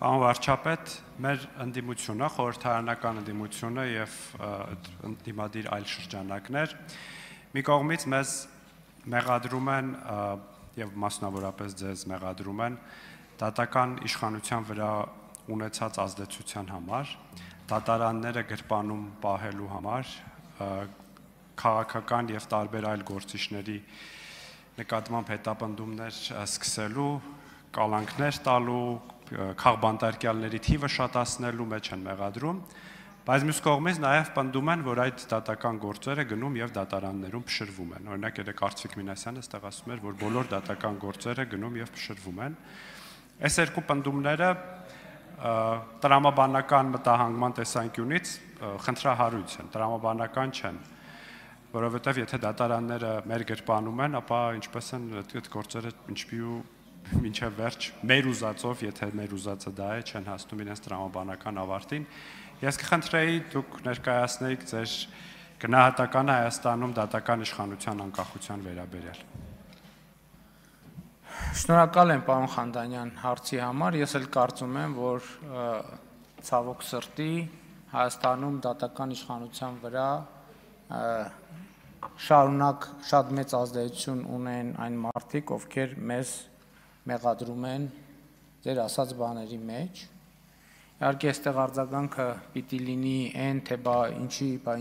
Պարոն վարչապետ, մեր ընդդիմությունը, խորհրդարանական ընդդիմությունը եւ ընդդիմադիր այլ շրջանակներ մի կողմից մեզ մեղադրում են եւ մասնավորապես ձեզ մեղադրում են դատական իշխանության վրա ունեցած ազդեցության համար, դատարանները գրպանում պահելու համար, քաղաքական եւ տարբեր այլ գործիչների նկատմամբ հետապնդումներ սկսելու, կալանքներ տալու, քաղբանտարկյալների թիվը շատացնելու մեջ են մեղադրում, բայց մյուս կողմից նաև պնդում են, որ այդ դատական գործերը գնում եւ դատարաններում փշրվում են։ Օրինակ, երեք Արծվիկ Մինասյանը այստեղ ասում էր, որ բոլոր դատական գործերը գնում եւ փշրվում են։ Այս երկու պնդումները տրամաբանական մտահանգման տեսանկյունից խնդրահարույց են, տրամաբանական չեն, որովհետեւ եթե դատարանները մեր գրպանում են, ապա ինչպես են այդ գործերը ինչպի մինչև վերջ մեր ուզածով, եթե մեր ուզածը դա է, չեն հասնում իրենց տրամաբանական ավարտին։ Ես կխնդրեի դուք ներկայացնեիք ձեր գնահատականը Հայաստանում դատական իշխանության անկախության վերաբերյալ։ Շնորհակալ եմ պարոն Խանդանյան հարցի համար, ես էլ կարծում եմ, որ ցավոք սրտի Հայաստանում դատական իշխանության վրա շարունակ շատ մեծ ազդեցություն ունեն այն մարդիկ, ովքեր մեզ մեղադրում են ձեր ասած բաների մեջ։ Իհարկե այստեղ արձագանքը պիտի լինի այն, թե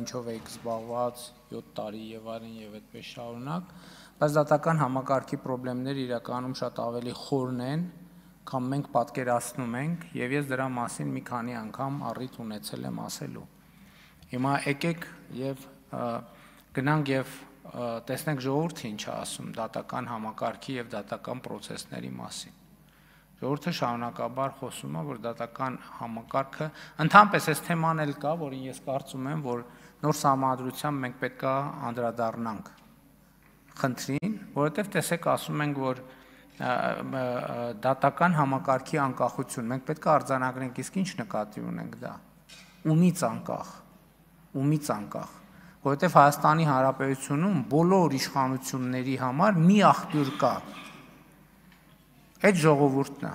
ինչով եք զբաղված 7 տարի եւ այլն եւ այդպես շարունակ, բայց դատական համակարգի խնդիրները իրականում շատ ավելի խորն են, քան մենք պատկերացնում ենք, եւ ես դրա մասին մի քանի անգամ առիթ ունեցել եմ ասելու։ Հիմա եկեք եւ գնանք եւ տեսնենք ժողովուրդը ինչ է ասում դատական համակարգի եւ դատական process-ների մասին։ Ժողովուրդը շարունակաբար խոսում է, որ դատական համակարգը ընդհանրապես այս թեման էլ կա, որին ես կարծում եմ, որ նոր սահմանադրությամբ մենք պետք է անդրադառնանք խնդրին, որովհետեւ տեսեք ասում ենք, որ դատական համակարգի անկախություն, մենք պետք է արձանագրենք, իսկ ինչ նկատի ունենք դա։ Ումից անկախ որովհետև Հայաստանի Հանրապետությունում բոլոր իշխանությունների համար մի աղբյուր կա, այդ ժողովուրդն է։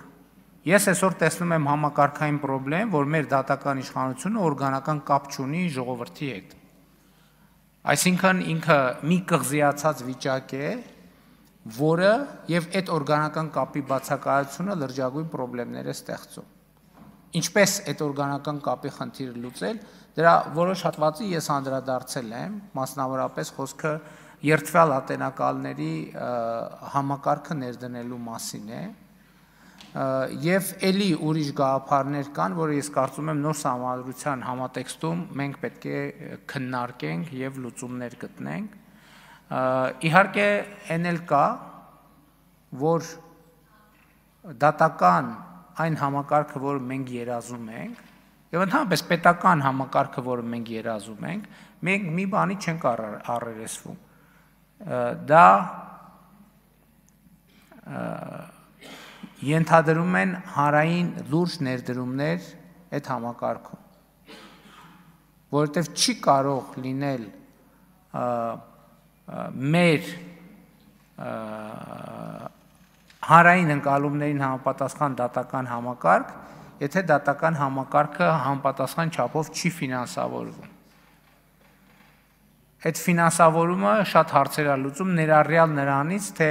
Ես այսօր տեսնում եմ համակարգային պրոբլեմ, որ մեր դատական իշխանությունը օրգանական կապ չունի ժողովրդի հետ։ Այսինքն ինքը մի կղզիացած վիճակ է, որը եւ այդ օրգանական կապի բացակայությունը լրջագույն պրոբլեմներ է ստեղծում։ Ինչպես այդ օրգանական կապի խնդիրը լուծել, դրա որոշ հատվածի ես անդրադարձել եմ, մասնավորապես խոսքը երթվյալ ատենակալների համակարգը ներդնելու մասին է, եւ ելի ուրիշ գաղափարներ կան, որը ես կարծում եմ նոր սահմանադրության համատեքստում մենք պետք է քննարկենք եւ լուծումներ գտնենք։ Իհարկե, այն էլ կա, որ դատական այն համակարգը, որը մենք երազում ենք, եւ ընդհանրապես պետական համակարգը, որը մենք երազում ենք, մենք մի բանի չենք առերեսվում։ Դա ենթադրում են հանրային լուրջ ներդրումներ այդ համակարգում, որովհետեւ չի կարող լինել մեր հանրային ընկալումներին համապատասխան դատական համակարգ, եթե դատական համակարգը համապատասխան չափով չի ֆինանսավորվում։ Այդ ֆինանսավորումը շատ հարցեր է լուծում, ներառյալ նրանից, թե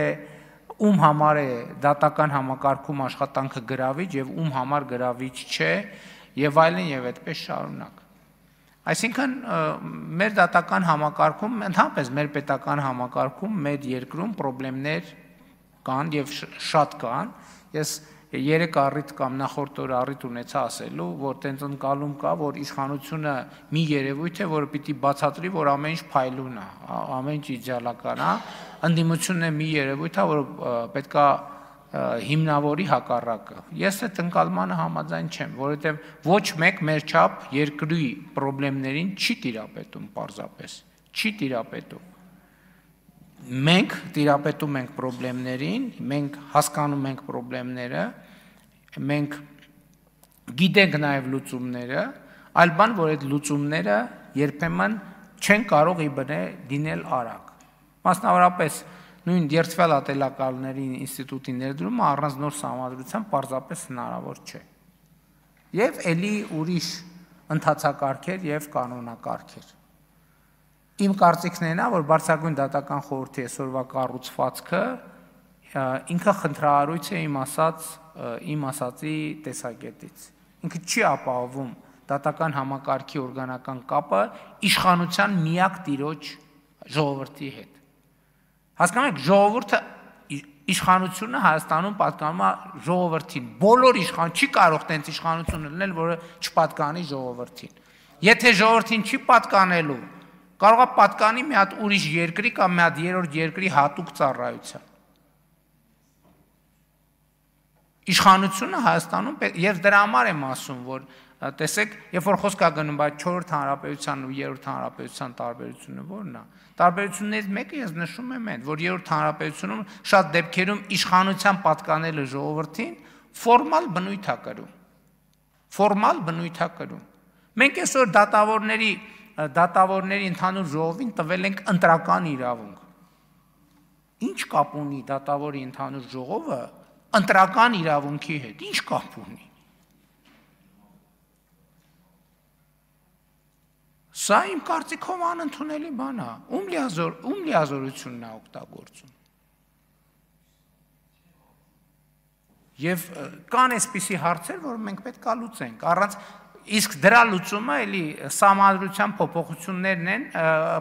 ում համար է դատական համակարգում աշխատանքը գրավիչ եւ ում համար գրավիչ չէ, եւ այլն եւ այդպես շարունակ։ Այսինքն մեր դատական համակարգում, ընդհանրապես մեր պետական համակարգում, մեր երկրում խնդիրներ կան եւ շատ կան։ Ես երեք առիթ կամ նախորդ օր առիթ ունեցա ասելու, որ տենց ընկալում կա, որ իշխանությունը մի երևույթ է, որը պիտի բացատրի, որ ամեն ինչ փայլուն է, ամեն ինչ իդեալական է, ընդդիմությունն է մի երևույթ է, որ պետքա հիմնավորի հակառակը։ Ես այդ ընկալմանը համաձայն չեմ, որովհետև ոչ մեկ մեր չափ երկրի խնդիրներին չի տիրապետում պարզապես, չի տիրապետում։ Մենք տիրապետում ենք խնդիրներին, մենք հասկանում ենք խնդիրները, մենք գիտենք նաև լուծումները, այլ բան, որ այդ լուծումները երբեմն չեն կարող իբնե դինել արագ։ Մասնավորապես նույն երթվյալ ատելակալների ինստիտուտի ներդրումը առանց նոր սահմանադրության պարզապես հնարավոր չէ։ եւ ելի ուրիշ ընթացակարգեր եւ կանոնակարգեր։ Իմ կարծիքն է, որ բարձրագույն դատական խորհրդի այսօրվա կառուցվածքը ինքը խնդրահարույց է իմ ասածի տեսակետից։ Ինքը չի ապահովում դատական համակարգի օրգանական կապը իշխանության միակ տիրոջ ժողովրդի հետ։ Հասկանում եք, ժողովուրդը իշխանությունը Հայաստանում պատկանում է ժողովրդին։ Բոլոր իշխան չի կարող տենց իշխանություն լինել, որը չպատկանի ժողովրդին։ Եթե ժողովրդին չի պատկանելու, կարող է պատկանի մի հատ ուրիշ երկրի կամ մի հատ երրորդ երկրի հատուկ ծառայության։ Իշխանությունը Հայաստանում եւ դրա համար եմ ասում, որ տեսեք, երբ որ խոսք է գնում այդ 4-րդ հանրապետության ու 3-րդ հանրապետության տարբերությունը ո՞րն է։ Տարբերություններից մեկը ես նշում եմ այն, որ 3-րդ հանրապետությունում շատ դեպքերում իշխանության պատկանելը ժողովրդին ֆորմալ բնույթ է կրում։ Ֆորմալ բնույթ է կրում։ Մենք այսօր դատավորների ընդհանուր ժողովին տվել ենք ընտրական իրավունք։ Ինչ կապ ունի դատավորի ընդհանուր ժողովը ընտրական իրավունքի հետ, ինչ կապ ունի։ Սա իմ կարծիքով անընդունելի բան է, ում լիազորությունն է օգտագործում։ Եվ կան այսպիսի հարցեր, որ մենք պետք է լուծենք, առանց իսկ դրա լուծումը էլի սահմանադրության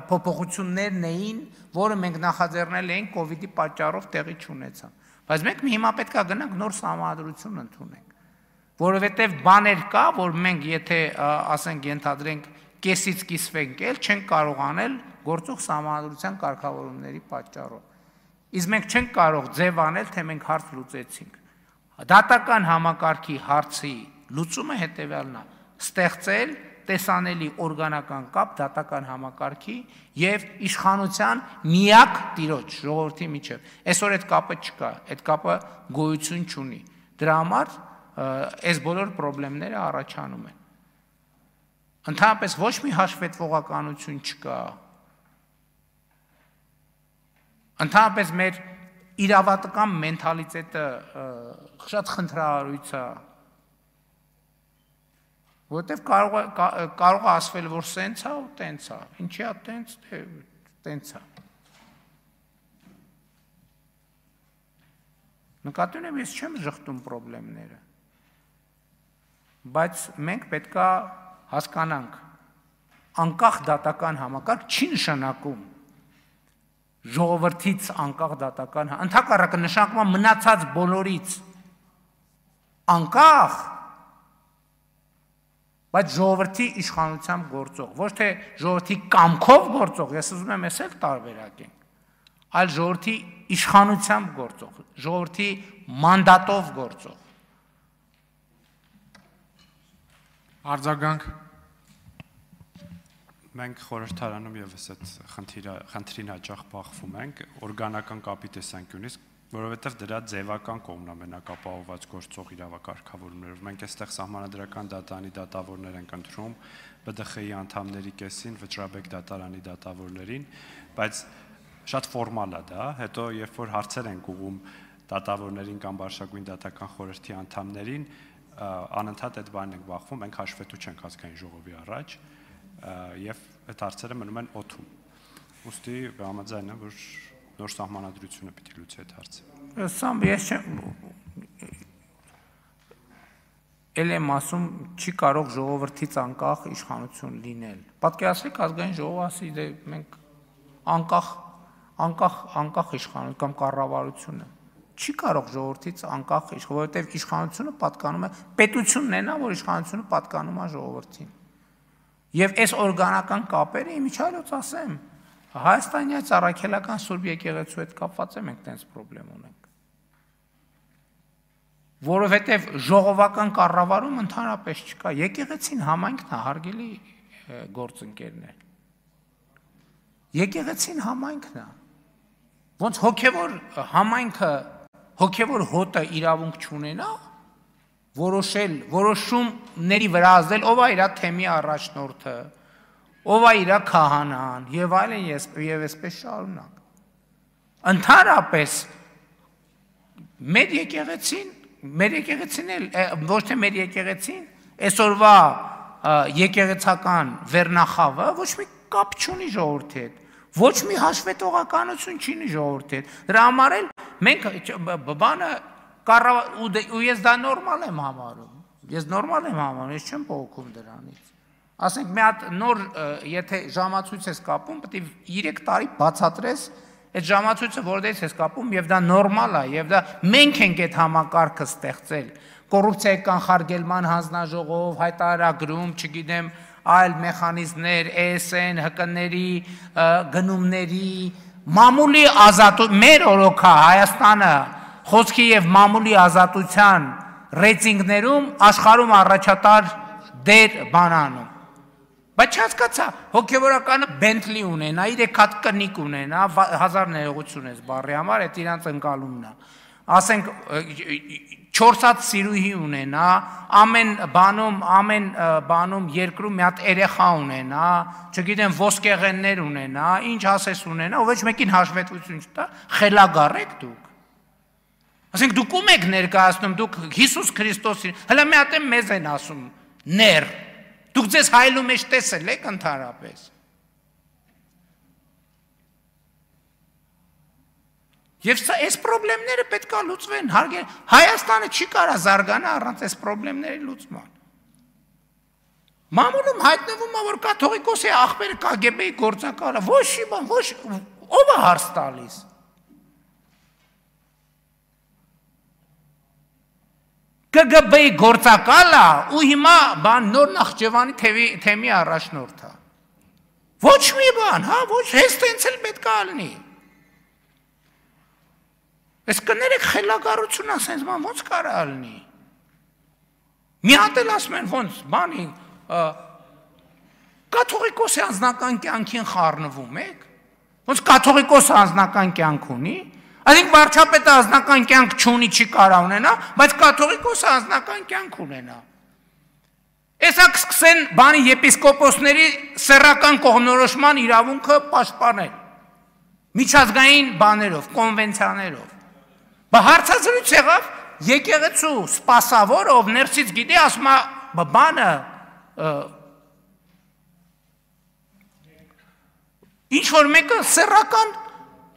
փոփոխություններն էին, որը մենք նախաձեռնել էինք կոവിഡ്ի պատճառով տեղի չունեցան։ Բայց մենք հիմա պետք է գնանք նոր սահմանադրություն ընդունենք, որովհետև բաներ կա, որ մենք եթե ասենք ենթադրենք կեսից կիսվենք էլ չենք կարող անել գործող սահմանադրության կարգավորումների պատճառով։ Իսկ մենք չենք կարող ձև անել, թե մենք հարց լուծեցինք։ Դատական համակարգի հարցի լուծումը հետևյալն է՝ ստեղծել տեսանելի օրգանական կապ դատական համակարգի եւ իշխանության միակ տիրոջ ժողովրդի միջեւ։ Այսօր այդ կապը չկա, այդ կապը գոյություն չունի։ Դրա համար այս բոլոր խնդիրները առաջանում են։ Ընդհանրապես ոչ մի հաշվետվողականություն չկա։ Ընդհանրապես մեր իրավատական մենթալիտետը շատ խնդրահարույց է, որտեվ կարող է ասվել, որ սենց է ու տենց է, ինչի է տենց է։ Նկատի ունեմ, ես չեմ ժխտում խնդիրները, բայց մենք պետք է հասկանանք, անկախ դատական համակարգ չի նշանակում ժողովրդից անկախ դատական, ընդհակառակը նշանակում է մնացած բոլորից անկախ, բայց ժողովրդի իշխանությամբ գործող, ոչ թե ժողովրդի կամքով գործող, ես ուզում եմ էս էլ տարբերակենք, այլ ժողովրդի իշխանությամբ գործող, ժողովրդի մանդատով գործող։ Արձագանք։ Մենք խորհրդարանում եւս այդ խնդրին հաճախ բախվում ենք օրգանական կապի տեսանկյունից, որովհետեւ դրա ձևական կողմն ամենակապահովված գործող իրավակարգավորումներով։ Մենք այստեղ սահմանադրական դատարանի դատավորներ ենք ընտրում, ԲԴԽ-ի անդամների կեսին, Վճռաբեկ դատարանի դատավորներին, բայց շատ ֆորմալ է դա, հետո երբ որ հարցեր ենք ուղում դատավորներին կամ Բարշագույն դատական խորհրդի անդամներին, անընդհատ այդ բանն ենք բախվում, մենք հաշվետու չենք ազգային ժողովի առաջ եւ այդ հարցերը մնում են օդում։ Ուստի համաձայն եմ, որ նոր սահմանադրությունը պիտի լուծի այդ հարցը։ Սամ ես չեմ եմ ասում չի կարող ժողովրդից անկախ իշխանություն լինել։ Պատկերացրեք ազգային ժողովը ասի դե մենք անկախ իշխանություն կամ կառավարությունը չի կարող ժողովրդից անկախ իշխանություն, որովհետև իշխանությունը պատկանում է պետությունն է նա, որ իշխանությունը պատկանում է ժողովրդին։ Եվ այս օրգանական կապերը իմիջայլոց ասեմ, Հայաստանի ծառայքելական Սուրբ եկեղեցու հետ կապված է մենք տենց խնդրեմ ունենք։ Որովհետև ժողովական կառավարում ընդհանրապես չկա, եկեղեցին համայնքն է, հարգելի գործընկերներ։ Եկեղեցին համայնքն է։ Ոնց հոգևոր համայնքը, հոգևոր հոտը իրավունք չունենա, որոշումների վրա ազդել, ով է իր թեմի առաջնորդը, ով է իր քահանան, եւ այլն եւ այսպես շարունակ։ Ընդհանրապես մեր եկեղեցին էլ ոչ թե մեր եկեղեցին, այսօրվա եկեղեցական վերնախավը ոչ մի կապ չունի ժողովրդի հետ, ոչ մի հաշվետվողականություն չունի ժողովրդի հետ։ Դրա համար էլ մենք բանը ու ես դա նորմալ եմ համարում։ Ես նորմալ եմ համարում, ես չեմ փոխում դրանից։ Ասենք մի հատ նոր, եթե ժամացույց ես կապում, պետք է 3 տարի բացատրես այդ ժամացույցը որտեղից ես կապում, եւ դա նորմալ է, եւ դա մենք ենք այդ համակարգը ստեղծել։ Կոռուպցիայի կանխարգելման հանձնաժողով, հայտարարագրում, չգիտեմ, այլ մեխանիզմներ, ESN, ՀԿ-ների, գնումների, մամուլի ազատություն, մեր օրոքա Հայաստանը խոսքի եւ մամուլի ազատության ռեյտինգներում աշխարհում առաջատար դեր բանանում։ Բայց չհասկացա, հոգևորականը Bentley ունենա, 3 հատ կնիկ ունենա, 1000 ներողություն ես բառի համար, այդ իրանց ընկալումն է։ Ասենք 4 հատ սիրուհի ունենա, ամեն բանում երկրում մի հատ երեխա ունենա, չգիտեմ ոսկեղեններ ունենա, ինչ ասես ունենա, ու ոչ մեկին հաշվետվություն չտա, խելագար եք դուք։ Ասենք դուք ում եք ներկայացնում, դուք Հիսուս Քրիստոսին, հələ մի հատ մեզ են ասում, ներ։ Դուք ձեզ հայելու մեջ տեսել եք ընդհանրապես։ Եվ սա այս խնդիրները պետք է լուծվեն, Հայաստանը չի կարող զարգանալ առանց այս խնդիրների լուծման։ Մամուլում հայտնվում է, որ կաթողիկոսի աղբերը KGB-ի գործակալը, ոչ մի բան, ով է հարց տալիս։ KGB-ի գործակալը ու հիմա բան նոր Նախճեվանի թեմի առաջնորդ է։ Ոչ մի բան, հա, ոչ հենց տենց էլ պետք է լինի։ Այս կներեք խելագարություն ասենց բան ոնց կարող է լինի։ Մի հատ էլ ասում են ոնց բանի կաթողիկոսի անձնական կյանքին խառնվում եք։ Ոնց կաթողիկոսը անձնական կյանք ունի։ Այսինքն վարչապետը անձնական կյանք չունի, չի կարող ունենա, բայց կաթողիկոսը անձնական կյանք ունենա։ Էսա կսկսեն բանի եպիսկոպոսների սեռական կողմնորոշման իրավունքը պաշտպանել։ Միջազգային բաներով, կոնվենցիաներով։ Բա հարցազրույց եղավ եկեղեցու սպասավոր, ով ներսից գիտի, ասում է բանը ինչ որ մեկը սեռական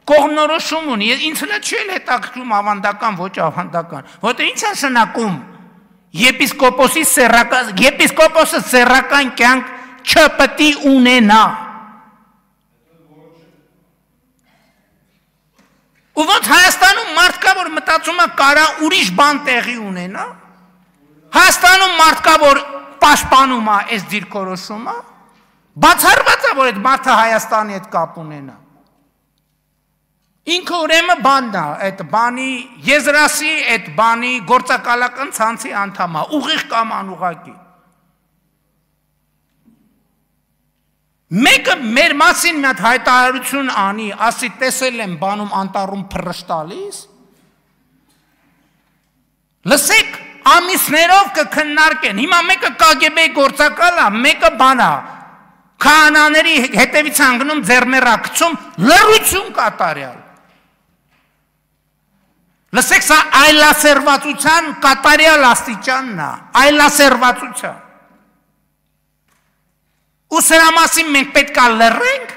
կողմնորոշում ունի, ինձ հլա չի էլ հետաքրքրում ավանդական, ոչ ավանդական, որտեղ ինչ է շնակում եպիսկոպոսը սեռական կյանք չպետք է ունենա։ Ու ոնց Հայաստանում մարդ կա, որ մտածում է կարա ուրիշ բան տեղի ունենա, Հայաստանում մարդ կա, որ պաշտպանում է այս դիրքորոշումը, բացառված է, որ այդ մարդը Հայաստանի հետ կապ ունենա։ Ինքը ուրեմն բանն է, այդ բանի եզրասի, այդ բանի գործակալական ցանցի անդամ է, ուղիղ կամ անուղղակի։ Մեկը մեր մասին մի հատ հայտարարություն անի, ասի տեսել եմ բանում անտառում փռշտալիս։ Լսեք, ամիսներով կքննարկեն։ Հիմա մեկը KGB-ի գործակալ է, մեկը բան է։ Քահանաների հետևից հանգնում ձեռմեռակցում լռություն կատարյալ։ Լսեք, սա այլասերվածության կատարյալ աստիճանն է, այլասերվածության։ Ու սրա մասին մենք պետք է լռենք։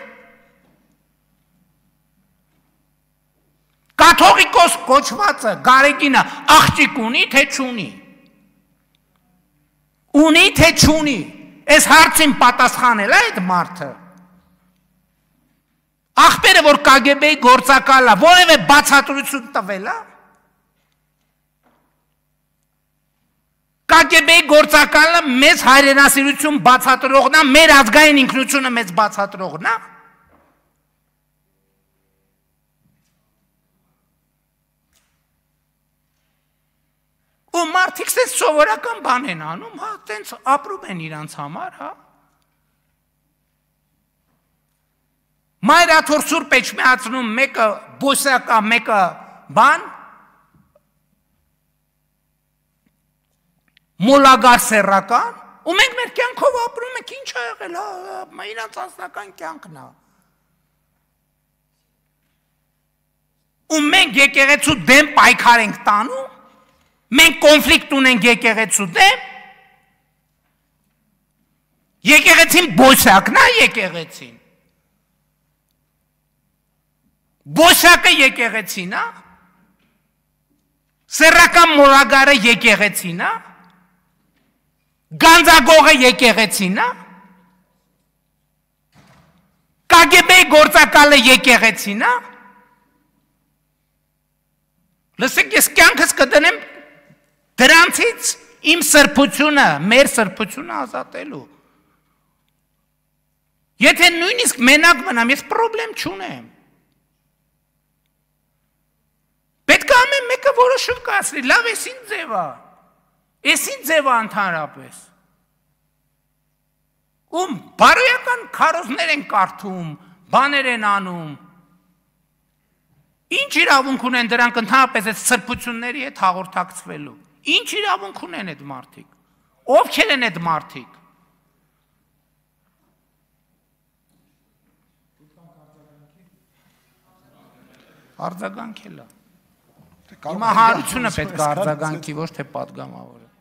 Կաթողիկոս կոչվածը Գարեգինը աղջիկ ունի, թե չունի։ Ունի, թե չունի։ Այս հարցին պատասխանել է այդ մարդը։ Աղբերը, որ KGB-ի գործակալ է, որևէ բացատրություն տվել է։ KGB-ի գործակալը մեծ հայրենասիրություն բացատրողն է, մեր ազգային ինքնությունը մեծ բացատրողն է։ Ու մարդիկ տենց սովորական բան են անում, հա, տենց ապրում են իրանց համար, հա։ Մայրաթոր Սուրբ Էջմիածնում մեկը բոսյակա, մեկը բան, մոլագար սեռական, ու մենք մեր կյանքով ապրում ենք, ինչ է եղել, հա, իրանց անձնական կյանքն է։ Ու մենք եկեղեցու դեմ պայքար ենք տանում, մենք կոնֆլիկտ ունենք եկեղեցու դեմ, Եկեղեցին բոսակն է եկեղեցին։ Բոսակը եկեղեցին է։ Սեռական մորագարը եկեղեցին է։ Գանձագողը եկեղեցին է։ KGB գործակալը եկեղեցին է։ Լսեք, ես կյանքս կդնեմ դրանցից իմ սրբությունը, մեր սրբությունը ազատելու։ Եթե նույնիսկ մենակ մնամ, ես պրոբլեմ չունեմ։ Պետք է ամեն մեկը որոշում կայացնի, լավ, էս ինչ ձև է։ Էս ինչ ձև է ընդհանրապես։ Ում բարոյական քարոզներ են կարդում, բաներ են անում։ Ինչ իրավունք ունեն դրանք ընդհանրապես այդ սրբությունների հետ հաղորդակցվելու։ Ինչ իրավունք ունեն այդ մարդիկ։ Ովքեր են այդ մարդիկ։ Արձագանքելա։ Հիմա հարությունը պետք է արձագանքի, ոչ թե պատգամավորը։